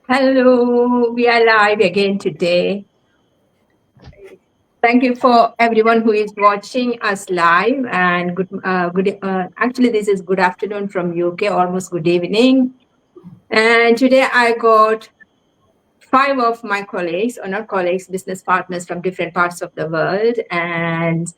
Hello, we are live again today. Thank you for everyone who is watching us live and good. Actually, this is good afternoon from UK, almost good evening. And today I got five of my colleagues, or not colleagues, business partners from different parts of the world. And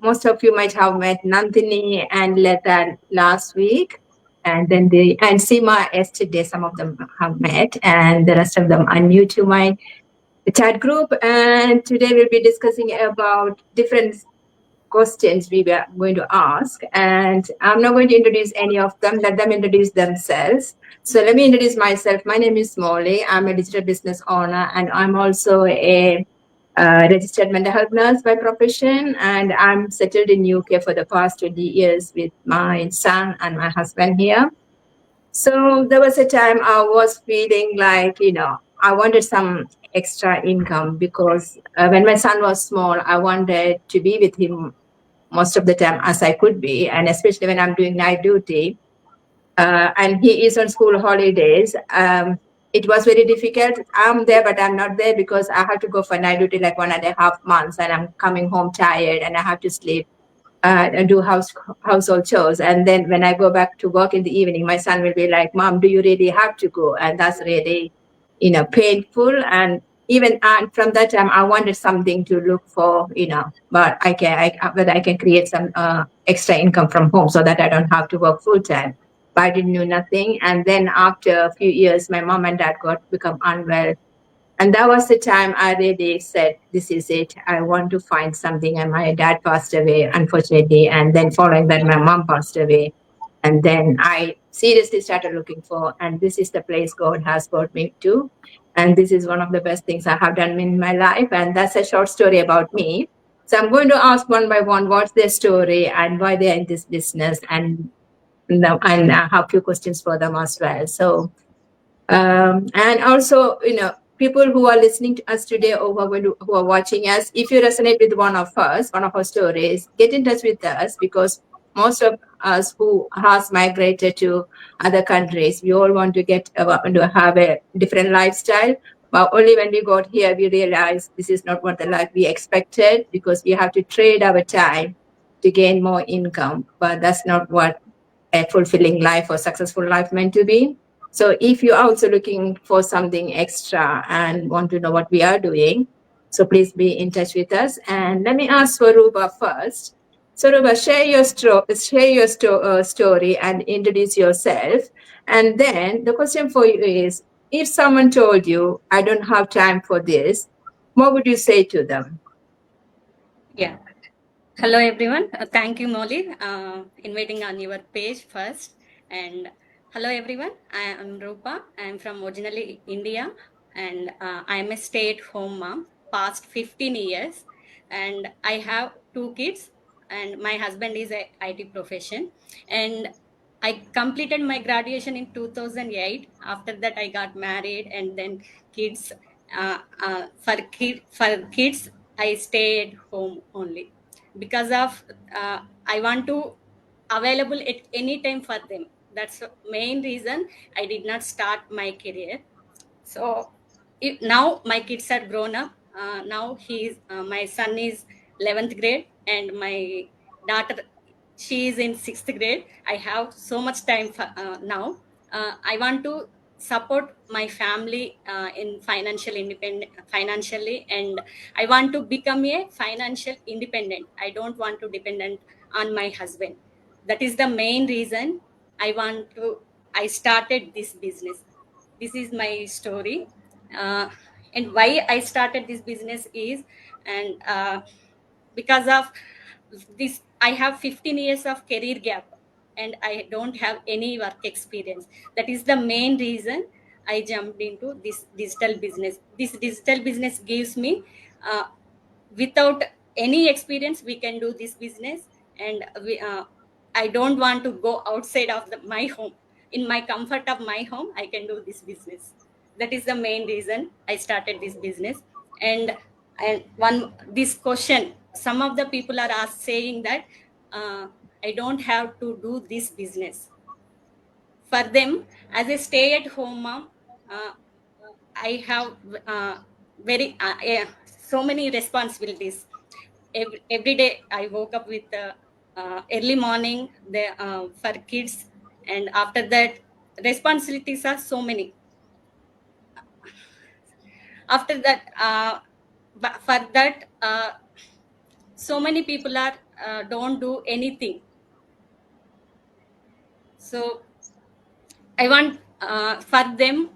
most of you might have met Nandini and Leta last week. And then and Seema yesterday, some of them have met, and the rest of them are new to my chat group. And today we'll be discussing about different questions we were going to ask. And I'm not going to introduce any of them, let them introduce themselves. So let me introduce myself. My name is Molly. I'm a digital business owner, and I'm also a registered mental health nurse by profession. And I'm settled in UK for the past 20 years with my son and my husband here. So there was a time I was feeling like, I wanted some extra income because when my son was small, I wanted to be with him most of the time as I could be, and especially when I'm doing night duty and he is on school holidays. It was very difficult. I'm there, but I'm not there because I have to go for night duty like 1.5 months, and I'm coming home tired, and I have to sleep and do household chores. And then when I go back to work in the evening, my son will be like, "Mom, do you really have to go?" And that's really, painful. And even from that time, I wanted something to look for, but whether I can create some extra income from home so that I don't have to work full time. But I didn't know nothing. And then after a few years, my mom and dad got become unwell, and that was the time I really said, "This is it. I want to find something." And my dad passed away, unfortunately. And then following that, my mom passed away. And then I seriously started looking for, and this is the place God has brought me to. And this is one of the best things I have done in my life. And that's a short story about me. So I'm going to ask one by one what's their story and why they're in this business, and I have a few questions for them as well. So and also, people who are listening to us today, or who are watching us, if you resonate with one of our stories, get in touch with us, because most of us who has migrated to other countries, we all want to to have a different lifestyle. But only when we got here, we realized this is not what the life we expected, because we have to trade our time to gain more income. But that's not what a fulfilling life or successful life meant to be. So if you're also looking for something extra and want to know what we are doing, so please be in touch with us. And let me ask for Rupa first. So Rupa, share your story and introduce yourself. And then the question for you is, if someone told you, "I don't have time for this," what would you say to them? Yeah. Hello, everyone. Thank you, Molly, inviting on your page first. And hello, everyone. I am Rupa. I am from originally India, and I am a stay-at-home mom past 15 years. And I have two kids, and my husband is a IT profession. And I completed my graduation in 2008. After that, I got married, and then kids. For kids, I stay at home only because of I want to available at any time for them. That's the main reason I did not start my career. So now my kids are grown up. Now my son is 11th grade, and my daughter, she is in 6th grade. I have so much time for, now. I want to support my family in financially, and I want to become a financial independent. I don't want to dependent on my husband. That is the main reason I started this business. This is my story. And why I started this business is, and because of this, I have 15 years of career gap, and I don't have any work experience. That is the main reason I jumped into this digital business. This digital business gives me, without any experience, we can do this business. And I don't want to go outside of my home. In my comfort of my home, I can do this business. That is the main reason I started this business. And one this question, some of the people are saying that I don't have to do this business. For them, as a stay at home mom, uh, I have uh, very so many responsibilities. Every day I woke up with early morning for kids, and after that responsibilities are so many. After that, but for that, so many people are don't do anything. So I want for them.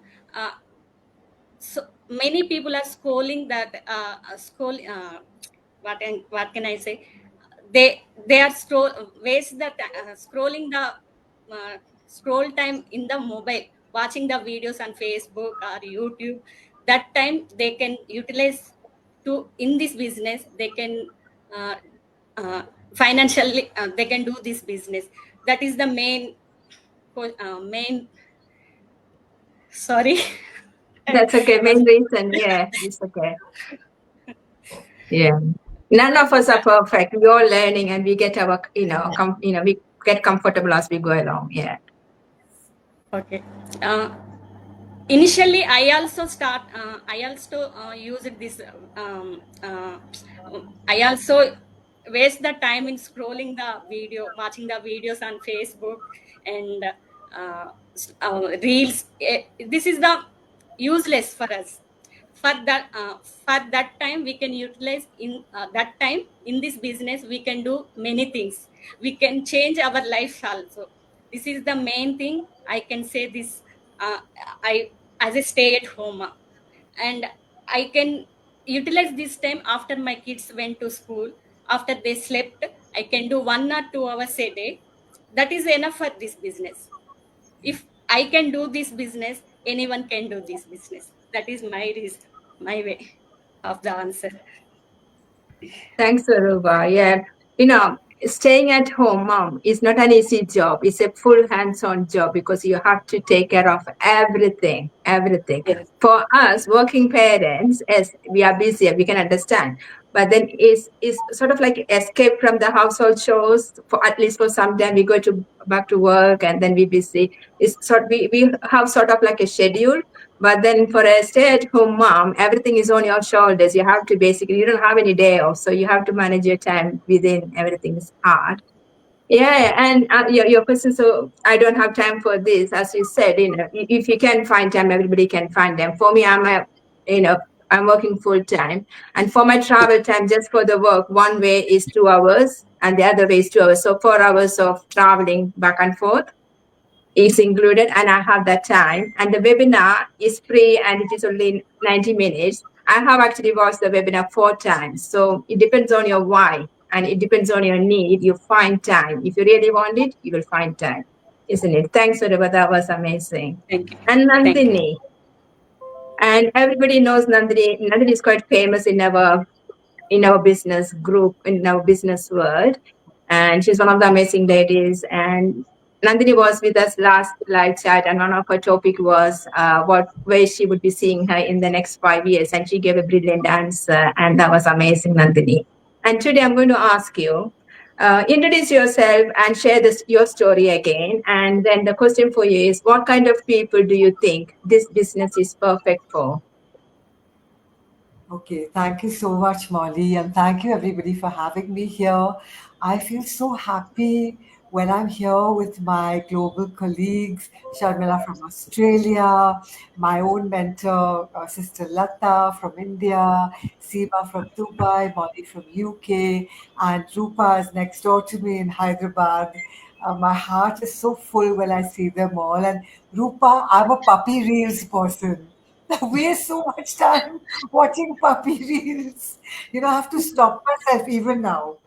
So many people are scrolling that scroll. What can I say? They are waste the scrolling the scroll time in the mobile, watching the videos on Facebook or YouTube. That time they can utilize to in this business. They can uh, uh, financially they can do this business. That is the main. Sorry. That's okay. Main reason, yeah, it's okay. Yeah. None of us are perfect. We all learning and we get our, we get comfortable as we go along. Yeah. Okay. Uh, Initially I also used this I also waste the time in scrolling the video, watching the videos on Facebook and reels. This is the useless for us. For that time we can utilize in that time in this business we can do many things. We can change our life also. This is the main thing I can say. This I as a stay at home, and I can utilize this time after my kids went to school. After they slept, I can do 1 or 2 hours a day. That is enough for this business. If I can do this business, anyone can do this business. That is my reason, my way of the answer. Thanks, Aruba. Yeah. You know, staying at home, mom, is not an easy job. It's a full hands-on job because you have to take care of everything, everything. Yes. For us, working parents, as we are busy, we can understand. But then is sort of like escape from the household chores for at least for some time. We go to back to work and then we busy. We have sort of like a schedule, but then for a stay-at-home mom, everything is on your shoulders. You have to basically, you don't have any day off, so you have to manage your time within. Everything is hard. Yeah, and your question. So I don't have time for this, as you said. If you can find time, everybody can find them. For me, you know, I'm working full time, and for my travel time, just for the work, one way is 2 hours, and the other way is 2 hours. So 4 hours of traveling back and forth is included, and I have that time. And the webinar is free and it is only 90 minutes. I have actually watched the webinar 4 times. So it depends on your why and it depends on your need. You find time. If you really want it, you will find time, isn't it? Thanks, Rupa. That was amazing. Thank you. And Thank you. Nandini, and everybody knows Nandini. Nandini is quite famous in our business group, in our business world. And she's one of the amazing ladies. And Nandini was with us last live chat, and one of her topic was what way she would be seeing her in the next 5 years. And she gave a brilliant answer, and that was amazing, Nandini. And today I'm going to ask you, introduce yourself and share your story again. And then the question for you is, what kind of people do you think this business is perfect for? Okay, thank you so much, Molly, and thank you everybody for having me here. I feel so happy when I'm here with my global colleagues, Sharmila from Australia, my own mentor, Sister Lata from India, Seema from Dubai, Molly from UK, and Rupa is next door to me in Hyderabad. My heart is so full when I see them all. And Rupa, I'm a puppy reels person. I waste so much time watching puppy reels. I have to stop myself even now.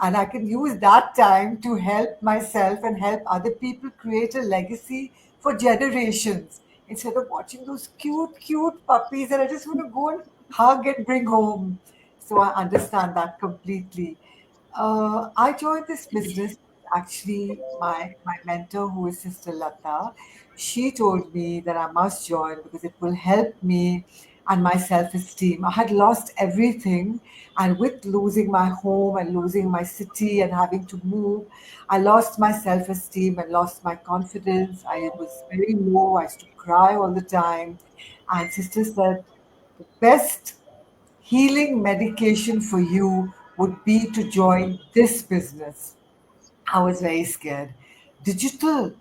And I can use that time to help myself and help other people create a legacy for generations instead of watching those cute, cute puppies that I just want to go and hug and bring home. So I understand that completely. I joined this business actually my mentor who is Sister Lata. She told me that I must join because it will help me and my self esteem. I had lost everything. And with losing my home and losing my city and having to move, I lost my self esteem and lost my confidence. I was very low. I used to cry all the time. And sister said, the best healing medication for you would be to join this business. I was very scared. Digital.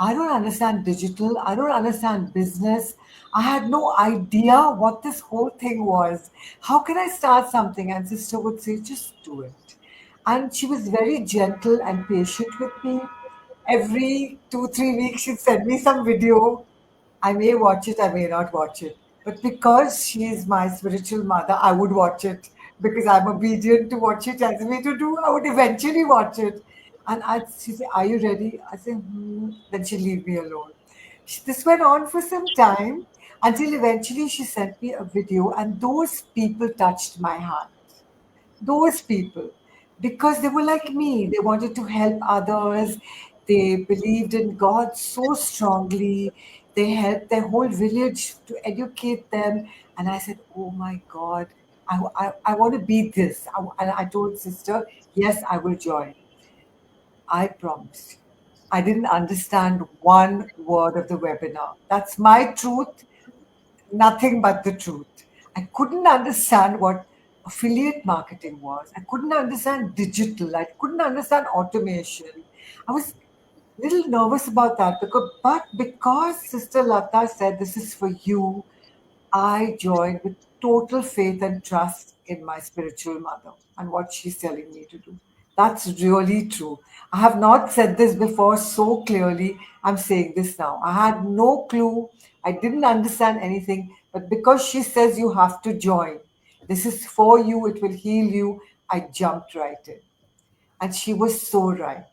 I don't understand digital. I don't understand business. I had no idea what this whole thing was. How can I start something? And sister would say, just do it. And she was very gentle and patient with me. Every 2, 3 weeks, she'd send me some video. I may watch it, I may not watch it. But because she is my spiritual mother, I would watch it because I'm obedient to what she tells me to do. I would eventually watch it. And she'd say, are you ready? I say, hmm. Then she'd leave me alone. This went on for some time until eventually she sent me a video, and those people touched my heart, those people, because they were like me. They wanted to help others. They believed in God so strongly. They helped their whole village to educate them. And I said, oh my God, I want to be this. And I told sister, yes, I will join. I promise you. I didn't understand one word of the webinar. That's my truth, nothing but the truth. I couldn't understand what affiliate marketing was. I couldn't understand digital. I couldn't understand automation. I was a little nervous about that because Sister Lata said this is for you, I joined with total faith and trust in my spiritual mother and what she's telling me to do. That's really true. I have not said this before so clearly. I'm saying this now. I had no clue. I didn't understand anything. But because she says you have to join, this is for you, it will heal you, I jumped right in. And she was so right.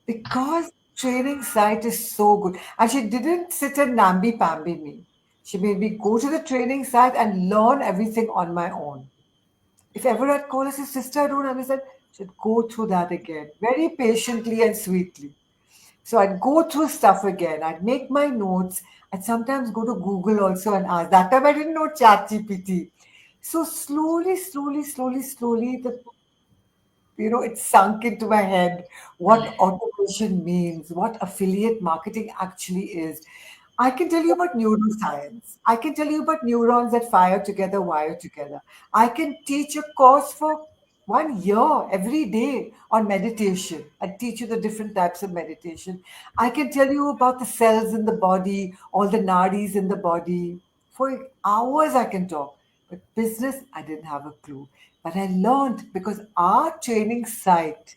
Because training site is so good. And she didn't sit and namby-pamby me. She made me go to the training site and learn everything on my own. If ever I'd call as a sister, I don't understand, she'd go through that again, very patiently and sweetly. So I'd go through stuff again. I'd make my notes. I'd sometimes go to Google also and ask. That time I didn't know ChatGPT. So slowly, it sunk into my head what automation means, what affiliate marketing actually is. I can tell you about neuroscience. I can tell you about neurons that fire together, wire together. I can teach a course for 1 year every day on meditation and teach you the different types of meditation. I can tell you about the cells in the body, all the nadis in the body. For hours I can talk. But business, I didn't have a clue. But I learned because our training site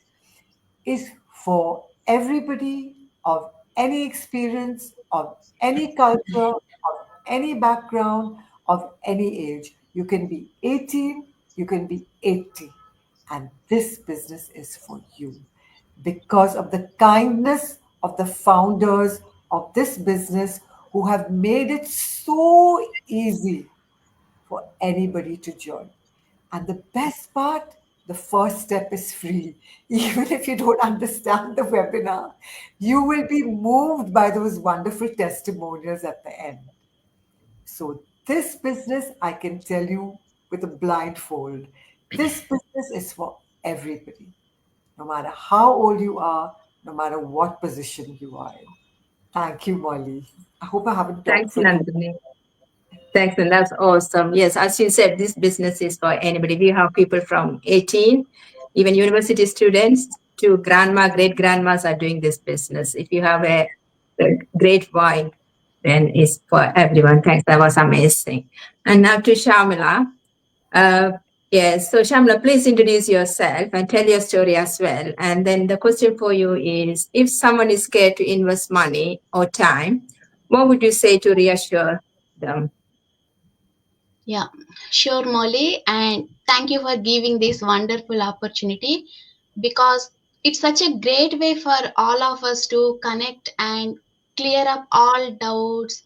is for everybody of any experience, of any culture, of any background, of any age. You can be 18, you can be 80. And this business is for you because of the kindness of the founders of this business who have made it so easy for anybody to join. And the best part, the first step is free. Even if you don't understand the webinar, you will be moved by those wonderful testimonials at the end. So, this business, I can tell you with a blindfold, this business is for everybody, no matter how old you are, no matter what position you are in. Thank you, Molly. I hope I haven't talked Thanks, for too. Nandini. Thanks, and that's awesome. Yes, as you said, this business is for anybody. We have people from 18, even university students, to grandma, great grandmas are doing this business. If you have a great vibe, then it's for everyone. Thanks, that was amazing. And now to Shamila. Uh, yes, so Shamila, please introduce yourself and tell your story as well. And then the question for you is, if someone is scared to invest money or time, what would you say to reassure them? Yeah, sure, Molly. And thank you for giving this wonderful opportunity because it's such a great way for all of us to connect and clear up all doubts,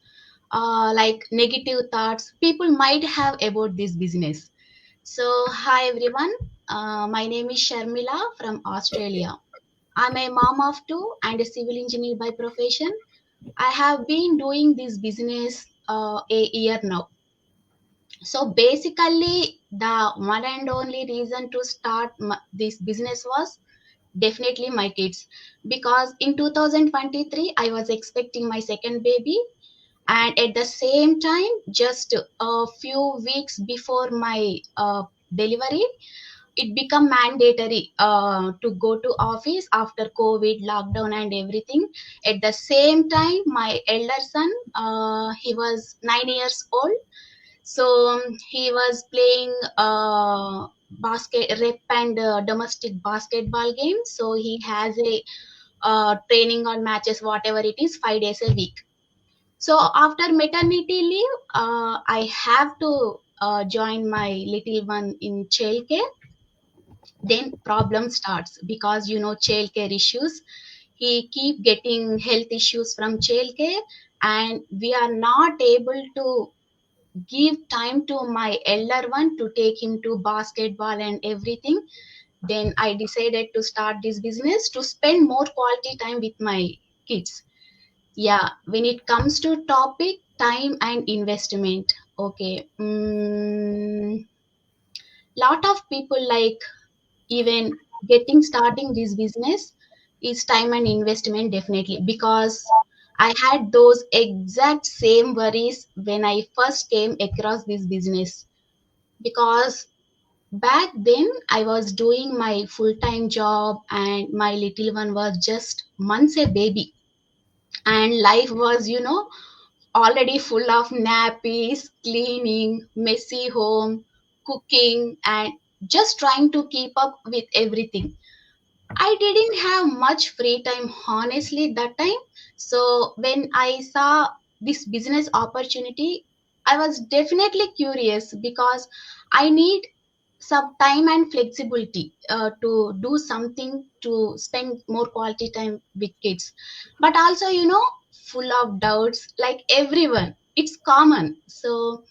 like negative thoughts people might have about this business. So, hi everyone. My name is Sharmila from Australia. I'm a mom of two and a civil engineer by profession. I have been doing this business a year now. So basically, the one and only reason to start this business was definitely my kids, because in 2023 I was expecting my second baby, and at the same time, just a few weeks before my delivery, it become mandatory to go to office after COVID lockdown and everything. At the same time, my elder son, he was 9 years old, so he was playing basket rep and domestic basketball game. So he has a training or matches, whatever it is, 5 days a week. So after maternity leave, I have to join my little one in childcare. Then problem starts, because childcare issues. He keep getting health issues from childcare, and we are not able to give time to my elder one to take him to basketball and everything. Then I decided to start this business to spend more quality time with my kids. Yeah, when it comes to topic time and investment, okay, lot of people like, even getting starting this business is time and investment, definitely, because I had those exact same worries when I first came across this business. Because back then I was doing my full-time job and my little one was just months a baby, and life was already full of nappies, cleaning, messy home, cooking, and just trying to keep up with everything. I didn't have much free time, honestly, that time. So when I saw this business opportunity, I was definitely curious, because I need some time and flexibility to do something to spend more quality time with kids. But also, full of doubts, like everyone. It's common. So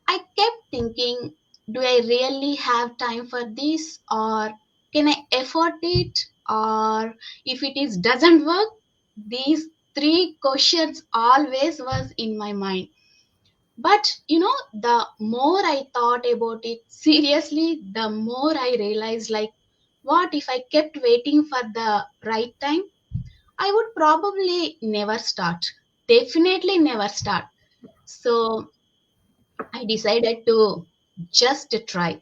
I kept thinking, do I really have time for this, or can I afford it, or if it is doesn't work? These three questions always was in my mind. But the more I thought about it seriously, the more I realized, like, what if I kept waiting for the right time? I would probably never start. Definitely never start. So I decided to just try.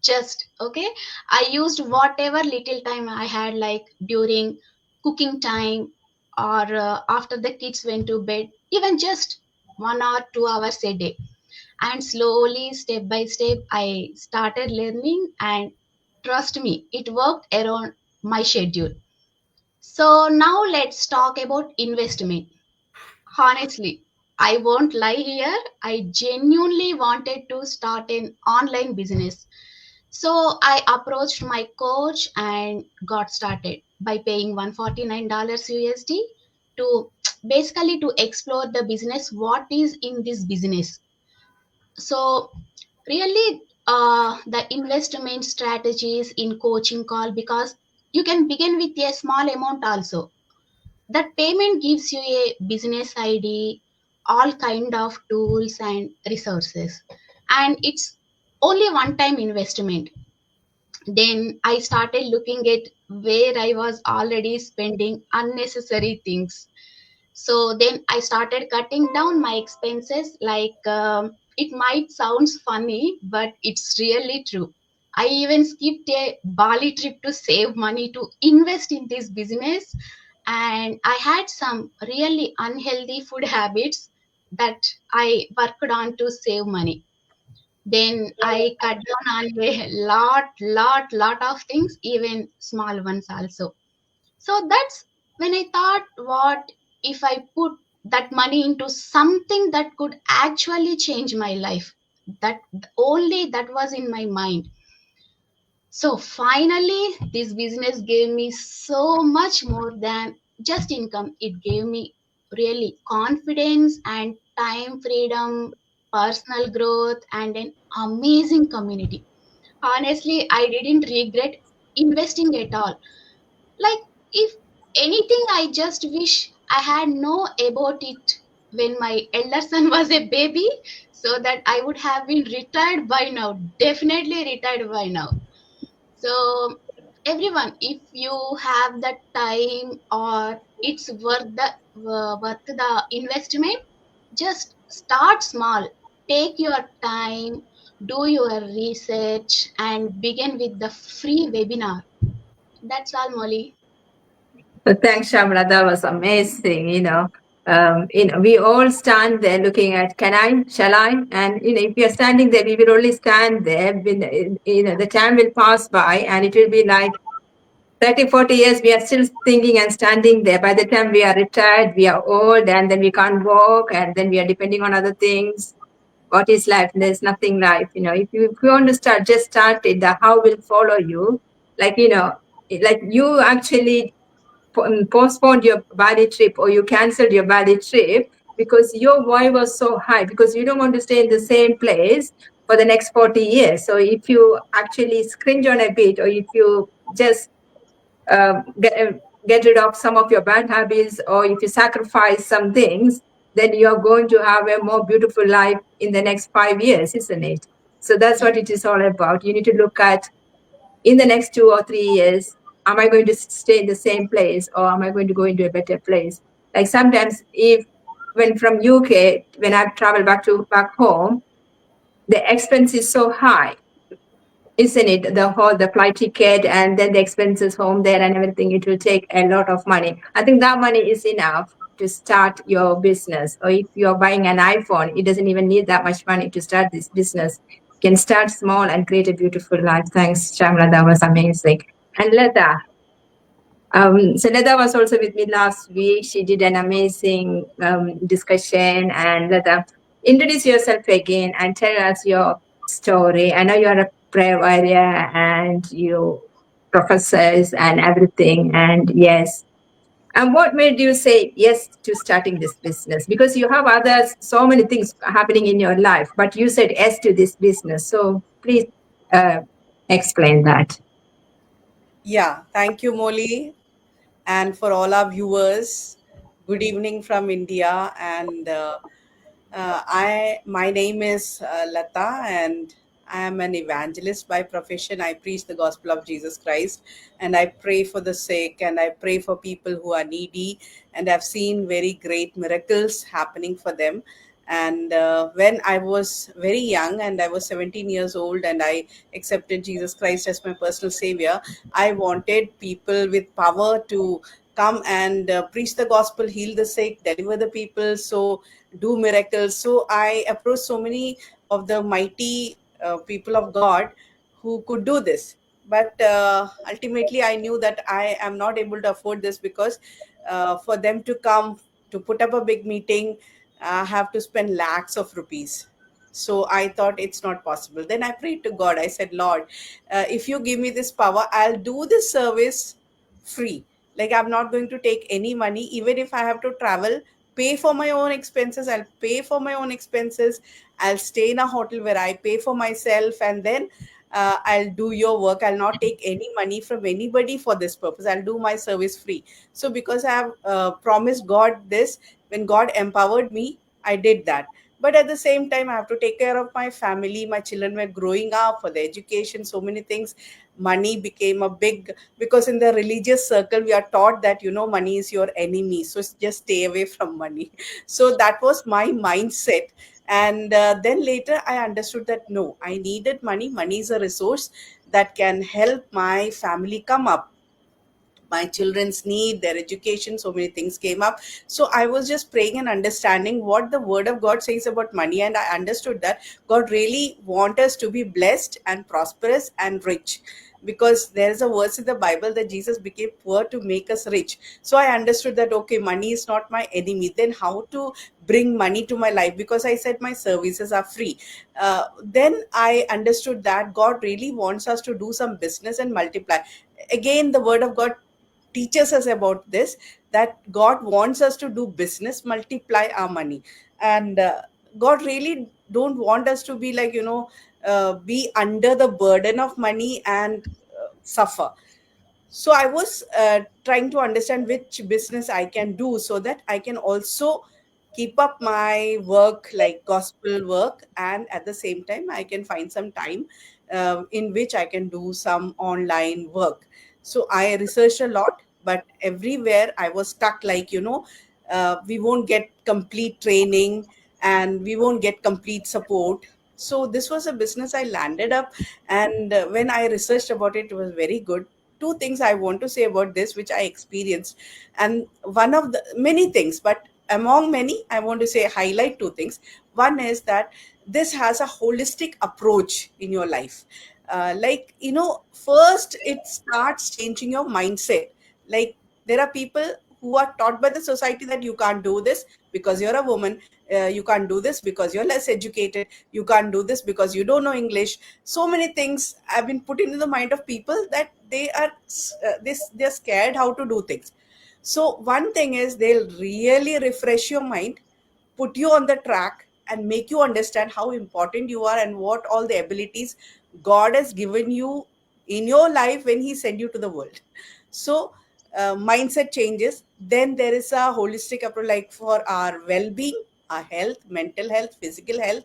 Just okay. I used whatever little time I had, like during cooking time, or after the kids went to bed, even just 1 or 2 hours a day. And slowly, step by step, I started learning, and trust me, it worked around my schedule. So now let's talk about investment. Honestly, I won't lie here. I genuinely wanted to start an online business. So I approached my coach and got started by paying $149 USD to basically to explore the business, what is in this business. So really, the investment strategies in coaching call, because you can begin with a small amount also. That payment gives you a business id, all kind of tools and resources, and it's only one time investment. Then I started looking at where I was already spending unnecessary things. So then I started cutting down my expenses, like, it might sounds funny, but it's really true. I even skipped a Bali trip to save money to invest in this business, and I had some really unhealthy food habits that I worked on to save money. Then I cut down on a lot of things, even small ones also. So that's when I thought, what if I put that money into something that could actually change my life? That only that was in my mind. So finally, this business gave me so much more than just income. It gave me really confidence and time freedom, personal growth, and an amazing community. Honestly, I didn't regret investing at all. Like, if anything, I just wish I had know about it when my elder son was a baby, so that I would have been retired by now, definitely retired by now. So everyone, if you have the time or it's worth the investment, just start small. Take your time, do your research, and begin with the free webinar. That's all, Molly. So thanks, Shamla. That was amazing. We all stand there looking at, can I, shall I? And, if you're standing there, we will only stand there. The time will pass by and it will be like 30, 40 years, we are still thinking and standing there. By the time we are retired, we are old and then we can't walk and then we are depending on other things. What is life? There's nothing life. If you want to start, just start it. The how will follow you. Like you actually postponed your Bali trip or you canceled your Bali trip because your why was so high because you don't want to stay in the same place for the next 40 years. So if you actually cringe on a bit or if you just get rid of some of your bad habits or if you sacrifice some things, then you're going to have a more beautiful life in the next 5 years, isn't it? So that's what it is all about. You need to look at in the next 2 or 3 years, am I going to stay in the same place or am I going to go into a better place? Like sometimes if when from UK, when I travel back home, the expense is so high, isn't it? The flight ticket and then the expenses home there and everything, it will take a lot of money. I think that money is enough to start your business. Or if you're buying an iPhone, it doesn't even need that much money to start this business. You can start small and create a beautiful life. Thanks, Shamla. That was amazing. And Lata, so Lata was also with me last week. She did an amazing discussion. And Lata, introduce yourself again and tell us your story. I know you're a prayer warrior and you professors and everything. And yes. And what made you say yes to starting this business? Because you have others, so many things happening in your life, but you said yes to this business. So please uh, explain that. Yeah, thank you, Molly. And for all our viewers, good evening from India. And my name is Lata, and I am an evangelist by profession. I preach the gospel of Jesus Christ, and I pray for the sick, and I pray for people who are needy, and I've seen very great miracles happening for them. And when I was very young, and I was 17 years old, and I accepted Jesus Christ as my personal savior, I wanted people with power to come and preach the gospel, heal the sick, deliver the people, so do miracles. So I approached so many of the mighty people of God who could do this. But ultimately, I knew that I am not able to afford this because for them to come to put up a big meeting, I have to spend lakhs of rupees. So I thought it's not possible. Then I prayed to God. I said, Lord, if you give me this power, I'll do this service free. Like, I'm not going to take any money, even if I have to travel, pay for my own expenses. I'll pay for my own expenses. I'll stay in a hotel where I pay for myself, and then I'll do your work. I'll not take any money from anybody for this purpose. I'll do my service free. So because I have promised God this, when God empowered me, I did that. But at the same time, I have to take care of my family. My children were growing up for their education, so many things. Money became a big, because in the religious circle we are taught that, money is your enemy, so just stay away from money. So that was my mindset. And then later I understood that no, I needed money. Money is a resource that can help my family come up, my children's need, their education. So many things came up. So I was just praying and understanding what the word of God says about money, and I understood that God really wants us to be blessed and prosperous and rich, because there is a verse in the Bible that Jesus became poor to make us rich. So I understood that, okay, money is not my enemy. Then how to bring money to my life? Because I said my services are free. Then I understood that God really wants us to do some business and multiply. Again, the word of God teaches us about this, that God wants us to do business, multiply our money. And God really don't want us to be like, be under the burden of money and suffer. So I was trying to understand which business I can do, so that I can also keep up my work like gospel work, and at the same time I can find some time in which I can do some online work. So I researched a lot, but everywhere I was stuck, like, we won't get complete training and we won't get complete support. So this was a business I landed up, and when I researched about it, it was very good. Two things I want to say about this which I experienced, and one of the many things, but among many I want to say highlight two things. One is that this has a holistic approach in your life. Like, first it starts changing your mindset. Like, there are people who are taught by the society that you can't do this because you're a woman, you can't do this because you're less educated, you can't do this because you don't know English. So many things have been put into the mind of people that they're scared how to do things. So one thing is, they'll really refresh your mind, put you on the track, and make you understand how important you are and what all the abilities God has given you in your life when He sent you to the world. So mindset changes. Then there is a holistic approach, like for our well-being, our health, mental health, physical health,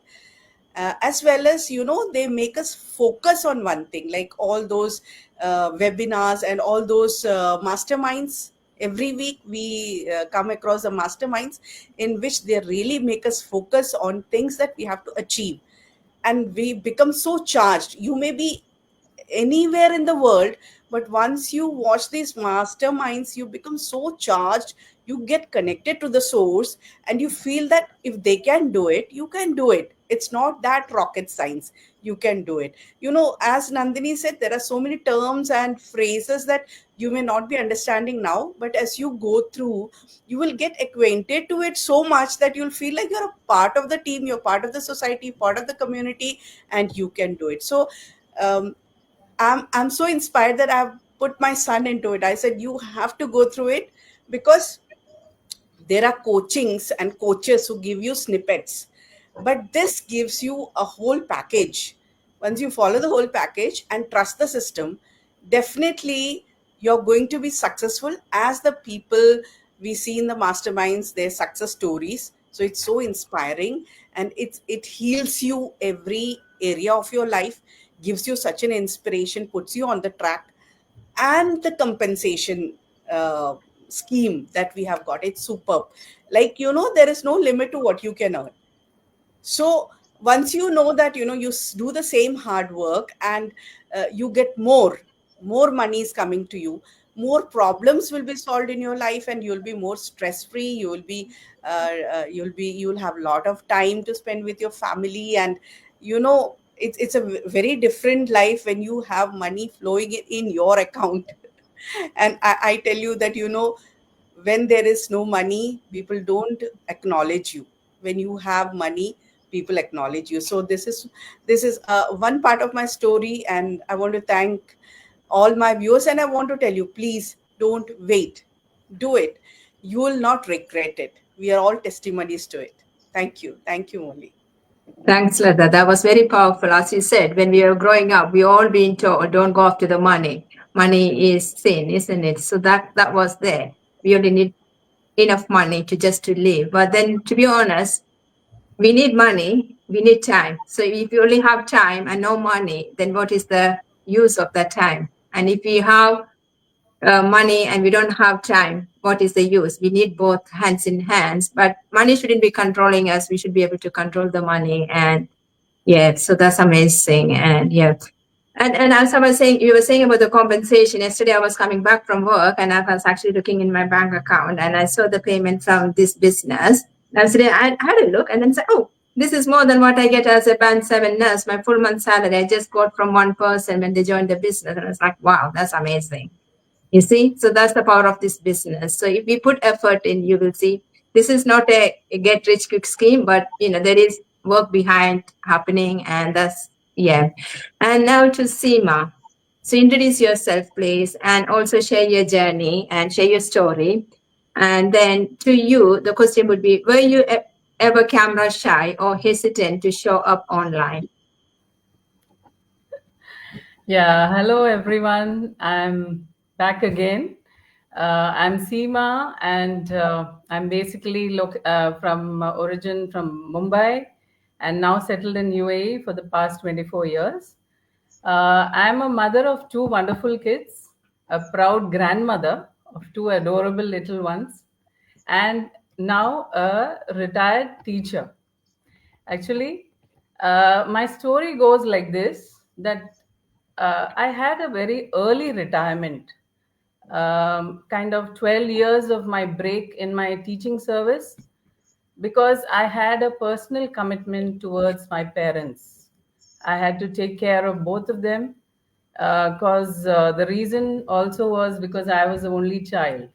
as well as, they make us focus on one thing, like all those webinars and all those masterminds. Every week we come across the masterminds in which they really make us focus on things that we have to achieve, and we become so charged. You may be anywhere in the world, but once you watch these masterminds, you become so charged, you get connected to the source, and you feel that if they can do it, you can do it. It's not that rocket science. You can do it. As Nandini said, there are so many terms and phrases that you may not be understanding now, but as you go through, you will get acquainted to it so much that you'll feel like you're a part of the team, you're part of the society, part of the community, and you can do it. So um, I'm so inspired that I've put my son into it. I said, you have to go through it, because there are coachings and coaches who give you snippets, but this gives you a whole package. Once you follow the whole package and trust the system, definitely you're going to be successful, as the people we see in the masterminds, their success stories. So it's so inspiring, and it heals you every area of your life, gives you such an inspiration, puts you on the track. And the compensation uh, scheme that we have got, it's superb. Like, there is no limit to what you can earn. So once you know that, do the same hard work, and you get more money is coming to you, more problems will be solved in your life, and you'll be more stress free. You'll have a lot of time to spend with your family, and it's a very different life when you have money flowing in your account. And I tell you that, when there is no money, people don't acknowledge you. When you have money, people acknowledge you. So this is one part of my story, and I want to thank all my viewers, and I want to tell you, please don't wait. Do it. You will not regret it. We are all testimonies to it. Thank you, Molly. Thanks, Lada. That was very powerful. As you said, when we were growing up, we all been told, don't go after the money. Money is sin, isn't it? So that was there. We only need enough money to live. But then, to be honest, we need money, we need time. So if you only have time and no money, then what is the use of that time? And if we have money and we don't have time, what is the use? We need both hands in hands, but money shouldn't be controlling us. We should be able to control the money. And yeah, so that's amazing. And yeah. And as I was saying, you were saying about the compensation. Yesterday, I was coming back from work and I was actually looking in my bank account and I saw the payment from this business. And so I had a look and then said, oh, this is more than what I get as a band 7 nurse. My full month salary, I just got from one person when they joined the business. And I was like, wow, that's amazing. You see, so that's the power of this business. So if we put effort in, you will see this is not a get rich quick scheme, but there is work behind happening, and that's yeah. And now to Seema. So introduce yourself, please, and also share your journey and share your story. And then to you, the question would be: were you ever camera shy or hesitant to show up online? Yeah, hello everyone. I'm back again. I'm Seema, and I'm basically from origin from Mumbai, and now settled in UAE for the past 24 years. I'm a mother of two wonderful kids, a proud grandmother of two adorable little ones, and now a retired teacher. Actually, my story goes like this: that I had a very early retirement, kind of 12 years of my break in my teaching service, because I had a personal commitment towards my parents. I had to take care of both of them, because the reason also was because I was the only child.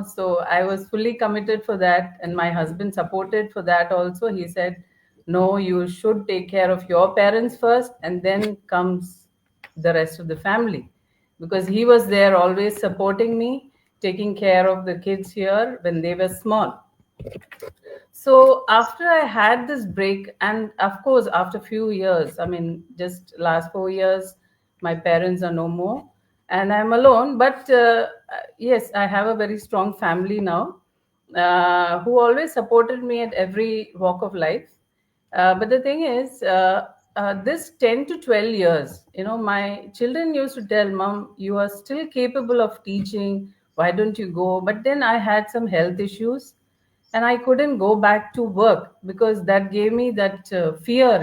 So I was fully committed for that, and my husband supported for that also. He said, no, you should take care of your parents first, and then comes the rest of the family, because he was there always supporting me, taking care of the kids here when they were small. So after I had this break, and of course after few years, I mean just last 4 years, my parents are no more, and I'm alone. But yes, I have a very strong family now, who always supported me at every walk of life. But the thing is, this 10 to 12 years, my children used to tell, Mom, you are still capable of teaching. Why don't you go? But then I had some health issues, and I couldn't go back to work, because that gave me that fear,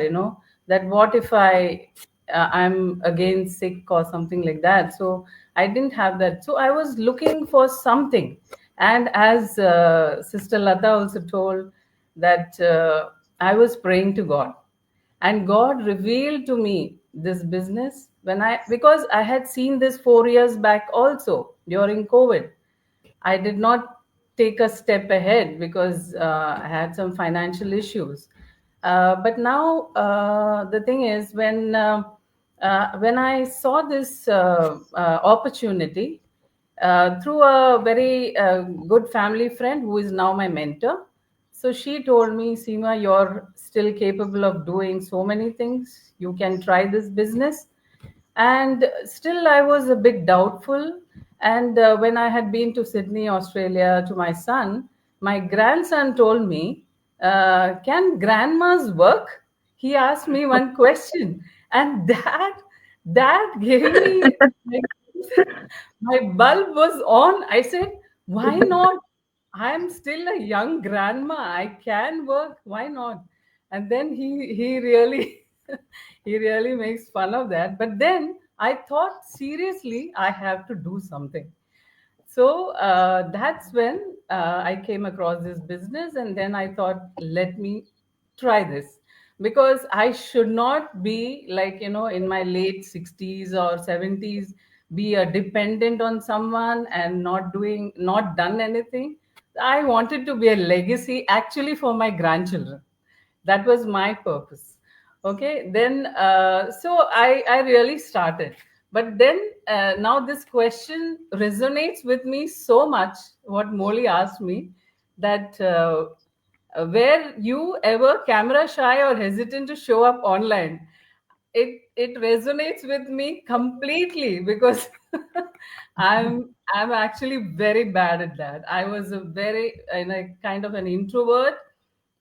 that what if I'm again sick or something like that. So I didn't have that. So I was looking for something. And as Sister Lata also told, that I was praying to God, and God revealed to me this business, because I had seen this 4 years back also during COVID. I did not take a step ahead because I had some financial issues. But now the thing is, when I saw this opportunity through a very good family friend who is now my mentor, so she told me, Seema, you're still capable of doing so many things. You can try this business. And still I was a bit doubtful. And when I had been to Sydney, Australia, to my son, my grandson told me, can grandmas work? He asked me one question, and that gave me like, my bulb was on. I said, why not? I'm still a young grandma. I can work. Why not? And then he really he really makes fun of that. But then I thought, seriously, I have to do something. So that's when I came across this business, and then I thought, let me try this, because I should not be like, in my late 60s or 70s, be a dependent on someone and not done anything. I wanted to be a legacy actually for my grandchildren. That was my purpose. Okay, then so I really started. But then now this question resonates with me so much, what Molly asked me, that were you ever camera shy or hesitant to show up online? It resonates with me completely, because I'm actually very bad at that. I was a very, kind of an introvert.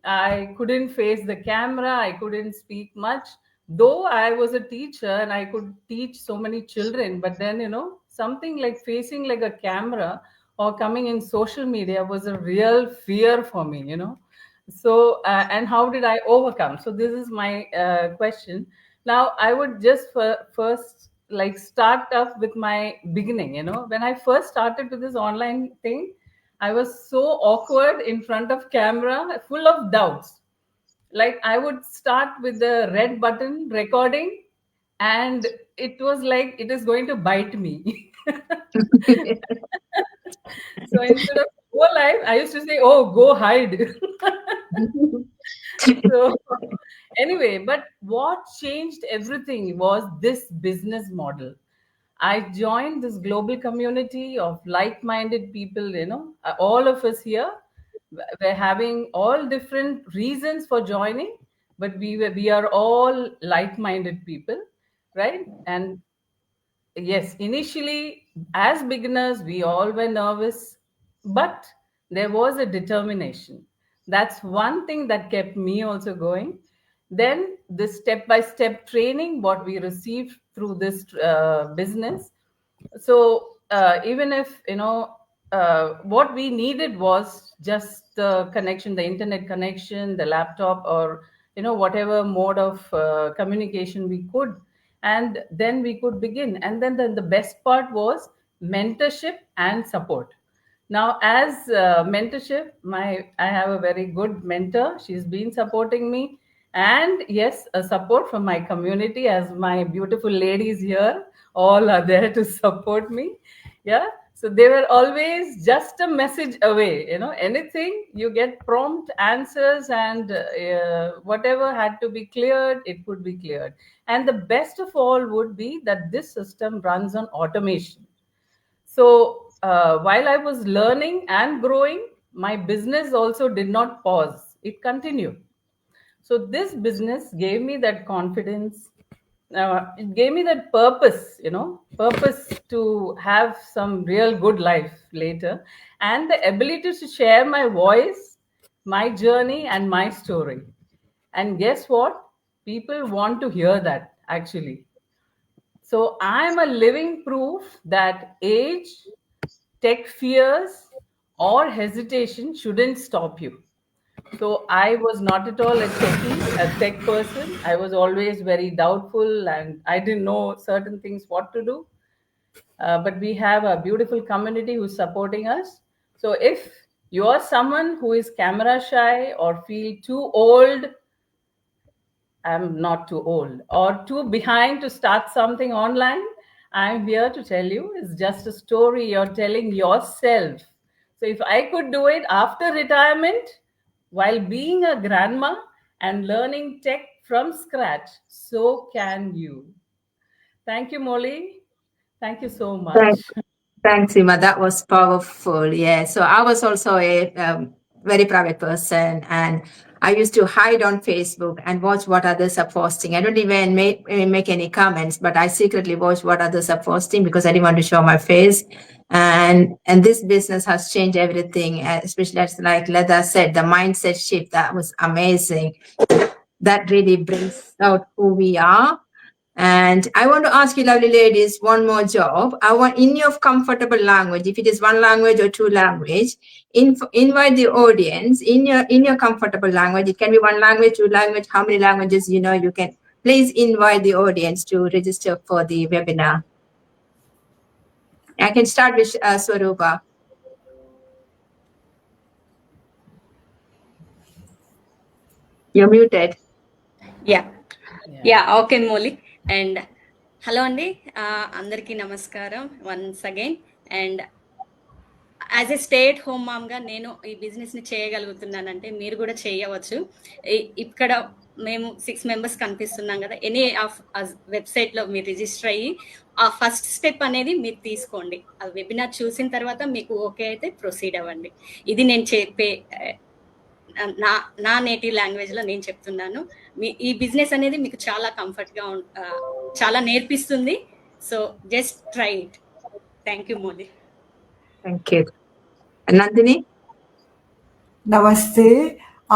I couldn't face the camera. I couldn't speak much. Though I was a teacher and I could teach so many children, but then, something like facing like a camera or coming in social media was a real fear for me. So, and how did I overcome? So, this is my question. Now, I would just first like start up with my beginning. When I first started with this online thing, I was so awkward in front of camera, full of doubts. Like I would start with the red button recording, and it was like it is going to bite me. So instead of go live, I used to say, "Oh, go hide." So anyway, but what changed everything was this business model. I joined this global community of like-minded people. All of us here, we're having all different reasons for joining, but we are all like-minded people, right? And yes, initially, as beginners, we all were nervous, but there was a determination. That's one thing that kept me also going. Then, the step by step training, what we received through this business. So, even if, what we needed was just the connection, the internet connection, the laptop, or, whatever mode of communication we could, and then we could begin. And then the best part was mentorship and support. Now, as mentorship, I have a very good mentor. She's been supporting me, and yes, a support from my community, as my beautiful ladies here all are there to support me. Yeah, so they were always just a message away. Anything you get prompt answers, and whatever had to be cleared, it could be cleared. And the best of all would be that this system runs on automation. So while I was learning and growing, my business also did not pause, it continued. So this business gave me that confidence. It gave me that purpose, purpose to have some real good life later, and the ability to share my voice, my journey, and my story. And guess what? People want to hear that actually. So I'm a living proof that age, tech fears, or hesitation shouldn't stop you. So I was not at all a tech person. I was always very doubtful, and I didn't know certain things what to do. But we have a beautiful community who's supporting us. So if you are someone who is camera shy or feel too old, I'm not too old or too behind to start something online, I'm here to tell you it's just a story you're telling yourself. So if I could do it after retirement while being a grandma and learning tech from scratch, so can you. Thank you, Molly. Thank you so much. Thanks, Ima. That was powerful. Yeah. So I was also a very private person, and I used to hide on Facebook and watch what others are posting. I don't even make any comments, but I secretly watch what others are posting because I didn't want to show my face. And this business has changed everything, especially as like Leda said, the mindset shift. That was amazing. That really brings out who we are. And I want to ask you, lovely ladies, one more job. I want in your comfortable language, if it is one language or two language, invite the audience in your comfortable language. It can be one language, two language, how many languages you can. Please invite the audience to register for the webinar. I can start with Swarupa. You're muted. Okay Mouli. And hello అండి, అందరికీ నమస్కారం once again. And as a stay at home మామ్గా నేను ఈ బిజినెస్ని చేయగలుగుతున్నానంటే మీరు కూడా చేయవచ్చు. ఇక్కడ మేము 6 మెంబర్స్ కనిపిస్తున్నాం కదా, ఎనీ ఆఫ్ వెబ్సైట్లో మీరు రిజిస్టర్ అయ్యి ఆ ఫస్ట్ స్టెప్ అనేది మీరు తీసుకోండి. ఆ వెబినార్ చూసిన తర్వాత మీకు ఓకే అయితే ప్రొసీడ్ అవ్వండి. ఇది నేను చెప్పే నా నేటివ్ లాంగ్వేజ్లో నేను చెప్తున్నాను. ఈ బిజినెస్ అనేది మీకు చాలా కంఫర్ట్గా చాలా నేర్పిస్తుంది. So just try it. Thank you Modi. Thank you. Nandini? नमस्ते।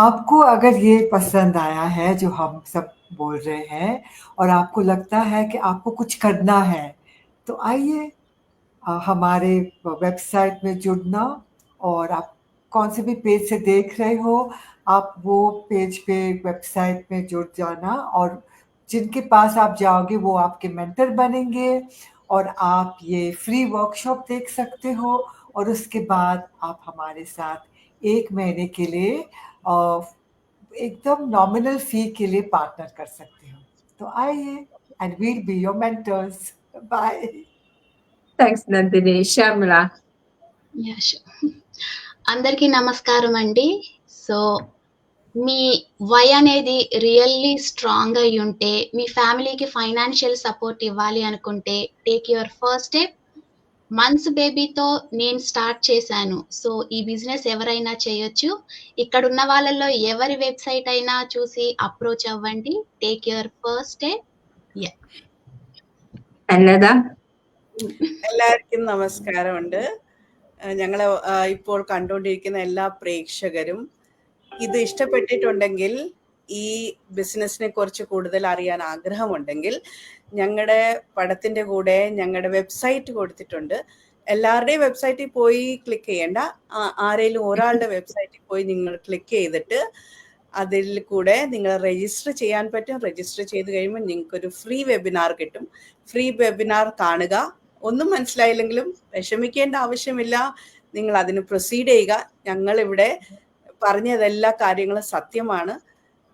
आपको अगर ये पसंद आया है जो हम सब बोल रहे हैं और आपको लगता है कि आपको कुछ करना है, तो आइए हमारे वेबसाइट में जुड़ना। और आप कौन से भी पेज से देख रहे हो, आप वो पेज पे वेबसाइट में जुड़ जाना, और जिनके पास आप जाओगे वो आपके मेंटर बनेंगे, और आप ये फ्री वर्कशॉप देख सकते हो। और उसके बाद आप हमारे साथ 1 महीने के लिए एकदम नॉमिनल फी के लिए पार्टनर कर सकते हो। तो आइए, and we'll be your mentors. Bye. Thanks, Nandini. Sharmila. అందరికీ నమస్కారం అండి. సో మీ వై అనేది రియల్లీ స్ట్రాంగ్ అయి ఉంటే, మీ ఫ్యామిలీకి ఫైనాన్షియల్ సపోర్ట్ ఇవ్వాలి అనుకుంటే, take your first step. Months బేబీతో నేను స్టార్ట్ చేశాను. సో ఈ బిజినెస్ ఎవరైనా చేయొచ్చు. ఇక్కడ ఉన్న వాళ్ళల్లో ఎవరి వెబ్సైట్ అయినా చూసి అప్రోచ్ అవ్వండి. Take your first step. And Leda? എല്ലാവർക്കും നമസ്കാരമുണ്ട്. ഞങ്ങൾ ഇപ്പോൾ കണ്ടുകൊണ്ടിരിക്കുന്ന എല്ലാ പ്രേക്ഷകരും ഇത് ഇഷ്ടപ്പെട്ടിട്ടുണ്ടെങ്കിൽ, ഈ ബിസിനസ്സിനെ കുറിച്ച് കൂടുതൽ അറിയാൻ ആഗ്രഹമുണ്ടെങ്കിൽ, ഞങ്ങളുടെ പടത്തിൻ്റെ കൂടെ ഞങ്ങളുടെ വെബ്സൈറ്റ് കൊടുത്തിട്ടുണ്ട്. എല്ലാവരുടെയും വെബ്സൈറ്റിൽ പോയി ക്ലിക്ക് ചെയ്യേണ്ട, ആരെങ്കിലും ഒരാളുടെ വെബ്സൈറ്റിൽ പോയി നിങ്ങൾ ക്ലിക്ക് ചെയ്തിട്ട് അതിൽ കൂടെ നിങ്ങൾ രജിസ്റ്റർ ചെയ്യാൻ പറ്റും. രജിസ്റ്റർ ചെയ്ത് കഴിയുമ്പോൾ നിങ്ങൾക്കൊരു ഫ്രീ വെബിനാർ കിട്ടും. ഫ്രീ വെബിനാർ കാണുക. ഒന്നും മനസ്സിലായില്ലെങ്കിലും വിഷമിക്കേണ്ട ആവശ്യമില്ല. നിങ്ങൾ അതിന് പ്രൊസീഡ് ചെയ്യുക. ഞങ്ങളിവിടെ പറഞ്ഞതെല്ലാ കാര്യങ്ങളും സത്യമാണ്.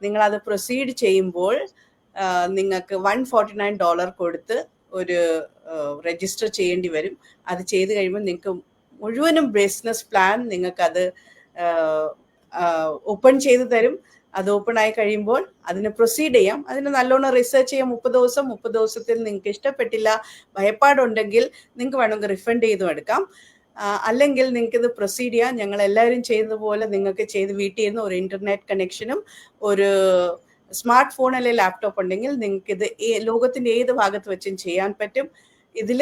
നിങ്ങളത് പ്രൊസീഡ് ചെയ്യുമ്പോൾ നിങ്ങൾക്ക് $149 കൊടുത്ത് ഒരു രജിസ്റ്റർ ചെയ്യേണ്ടി വരും. അത് ചെയ്ത് കഴിയുമ്പോൾ നിങ്ങൾക്ക് മുഴുവനും ബിസിനസ് പ്ലാൻ നിങ്ങൾക്കത് ഓപ്പൺ ചെയ്ത് തരും. അത് ഓപ്പൺ ആയി കഴിയുമ്പോൾ അതിന് പ്രൊസീഡ് ചെയ്യാം. അതിന് നല്ലോണം റിസർച്ച് ചെയ്യാം. 30 ദിവസത്തിൽ നിങ്ങൾക്ക് ഇഷ്ടപ്പെട്ടില്ല, ഭയപ്പാടുണ്ടെങ്കിൽ നിങ്ങൾക്ക് വേണമെങ്കിൽ റിഫണ്ട് ചെയ്തും എടുക്കാം. അല്ലെങ്കിൽ നിങ്ങൾക്കിത് പ്രൊസീഡ് ചെയ്യാം. ഞങ്ങൾ എല്ലാവരും ചെയ്യുന്നതുപോലെ നിങ്ങൾക്ക് ചെയ്ത് വീട്ടിൽ നിന്ന് ഒരു ഇൻ്റർനെറ്റ് കണക്ഷനും ഒരു സ്മാർട്ട് ഫോൺ അല്ലെങ്കിൽ ലാപ്ടോപ്പ് ഉണ്ടെങ്കിൽ നിങ്ങൾക്കിത് ലോകത്തിൻ്റെ ഏത് ഭാഗത്ത് വെച്ചും ചെയ്യാൻ പറ്റും. ഇതിൽ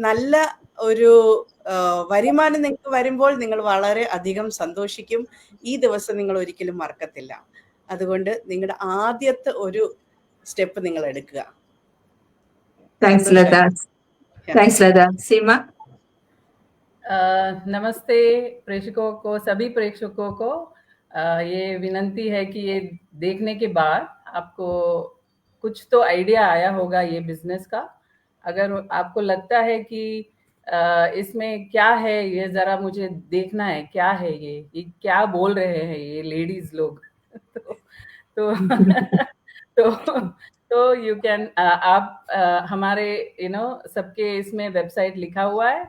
നല്ല ഒരു വരുമാനം നിങ്ങൾക്ക് വരുമ്പോൾ നിങ്ങൾ വളരെ അധികം സന്തോഷിക്കും. ഈ ദിവസം നിങ്ങൾ ഒരിക്കലും മറക്കത്തില്ല. അതുകൊണ്ട് നിങ്ങളുടെ ആദ്യത്തെ ഒരു സ്റ്റെപ്പ് നിങ്ങൾ എടുക്കുക. Thanks, Lata. Thanks, Lata. Seema? नमस्ते प्रेक्षकों को, सभी प्रेक्षकों को ये विनंती है कि ये देखने के बाद आपको कुछ तो आइडिया आया होगा ये बिजनेस का. अगर आपको लगता है कि इसमें क्या है, ये ज़रा मुझे देखना है, क्या है ये क्या बोल रहे हैं ये लेडीज लोग. तो तो यू कैन आप हमारे सबके इसमें वेबसाइट लिखा हुआ है,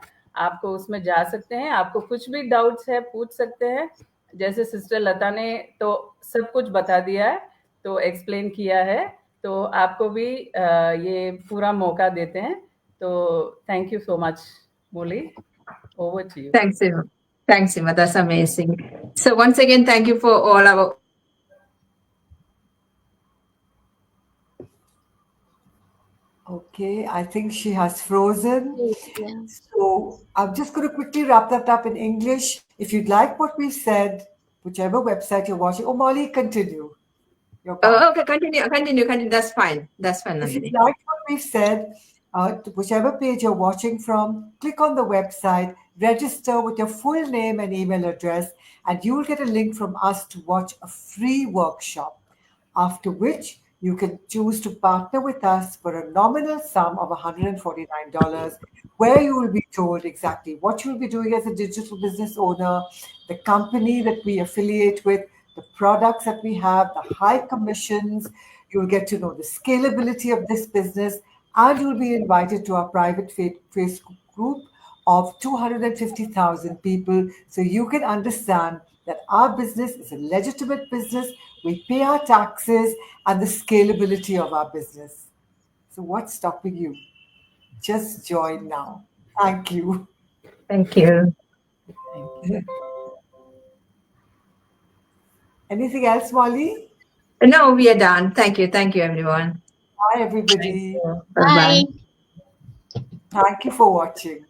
आपको उसमें जा सकते हैं. आपको कुछ भी डाउट्स है पूछ सकते हैं. जैसे सिस्टर लता ने तो सब कुछ बता दिया है, तो एक्सप्लेन किया है, तो आपको भी ये पूरा मौका देते हैं. तो thank you so much Molly, over to you. Thanks, Seema. Thanks, Seema. That's amazing. So once again, thank you for all our Okay, I think she has frozen. Yeah. So I'm just going to quickly wrap that up in English. If you'd like what we've said, whichever website you're watching, oh, Molly, continue. okay, continue. That's fine. If you like what we've said, whichever page you're watching from, click on the website, register with your full name and email address, and you'll get a link from us to watch a free workshop. After which you can choose to partner with us for a nominal sum of $149, where you will be told exactly what you'll be doing as a digital business owner, the company that we affiliate with, the products that we have, the high commissions. You'll get to know the scalability of this business, and you'll be invited to our private Facebook group of 250,000 people, so you can understand that our business is a legitimate business. We pay our taxes, and the scalability of our business. So what's stopping you? Just join now. Thank you. Thank you. Anything else, Molly? No, we are done. Thank you, everyone. Bye, everybody. Bye-bye. Thank you for watching.